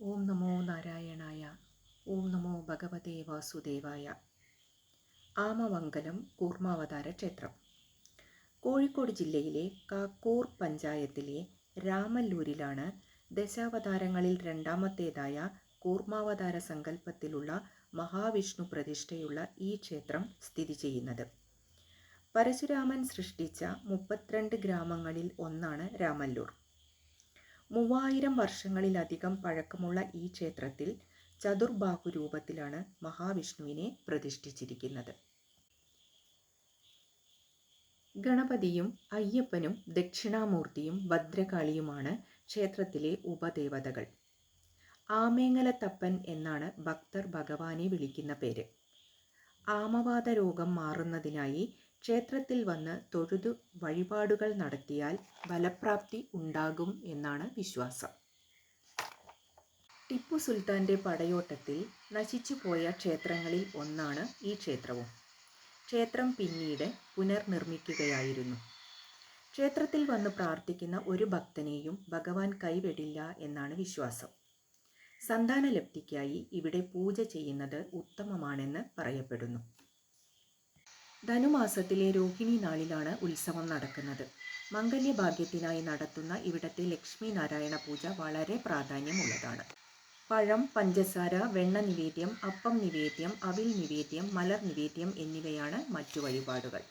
ഓം നമോ നാരായണായ. ഓം നമോ ഭഗവതേ വാസുദേവായ. ആമമംഗലം കൂർമാവതാര ക്ഷേത്രം കോഴിക്കോട് ജില്ലയിലെ കാക്കൂർ പഞ്ചായത്തിലെ രാമല്ലൂരിലാണ് ദശാവതാരങ്ങളിൽ രണ്ടാമത്തേതായ കൂർമാവതാര സങ്കല്പത്തിലുള്ള മഹാവിഷ്ണു പ്രതിഷ്ഠയുള്ള ഈ ക്ഷേത്രം സ്ഥിതി ചെയ്യുന്നത്. പരശുരാമൻ സൃഷ്ടിച്ച 32 ഗ്രാമങ്ങളിൽ ഒന്നാണ് രാമല്ലൂർ. 3000 വർഷങ്ങളിലധികം പഴക്കമുള്ള ഈ ക്ഷേത്രത്തിൽ ചതുർബാഹു രൂപത്തിലാണ് മഹാവിഷ്ണുവിനെ പ്രതിഷ്ഠിച്ചിരിക്കുന്നത്. ഗണപതിയും അയ്യപ്പനും ദക്ഷിണാമൂർത്തിയും ഭദ്രകാളിയുമാണ് ക്ഷേത്രത്തിലെ ഉപദേവതകൾ. ആമേങ്ങലത്തപ്പൻ എന്നാണ് ഭക്തർ ഭഗവാനെ വിളിക്കുന്ന പേര്. ആമവാത രോഗം മാറുന്നതിനായി ക്ഷേത്രത്തിൽ വന്ന് തൊഴുതു വഴിപാടുകൾ നടത്തിയാൽ ഫലപ്രാപ്തി ഉണ്ടാകും എന്നാണ് വിശ്വാസം. ടിപ്പു സുൽത്താന്റെ പടയോട്ടത്തിൽ നശിച്ചുപോയ ക്ഷേത്രങ്ങളിൽ ഒന്നാണ് ഈ ക്ഷേത്രവും. ക്ഷേത്രം പിന്നീട് പുനർനിർമ്മിക്കുകയായിരുന്നു. ക്ഷേത്രത്തിൽ വന്ന് പ്രാർത്ഥിക്കുന്ന ഒരു ഭക്തനെയും ഭഗവാൻ കൈവിടില്ല എന്നാണ് വിശ്വാസം. സന്താനലബ്ധിക്കായി ഇവിടെ പൂജ ചെയ്യുന്നത് ഉത്തമമാണെന്ന് പറയപ്പെടുന്നു. ധനുമാസത്തിലെ രോഹിണി നാളിലാണ് ഉത്സവം നടക്കുന്നത്. മംഗല്യഭാഗ്യത്തിനായി നടത്തുന്ന ഇവിടത്തെ ലക്ഷ്മി നാരായണ പൂജ വളരെ പ്രാധാന്യമുള്ളതാണ്. പഴം, പഞ്ചസാര, വെണ്ണ നിവേദ്യം, അപ്പം നിവേദ്യം, അവിൽ നിവേദ്യം, മലർ നിവേദ്യം എന്നിവയാണ് മറ്റു വഴിപാടുകൾ.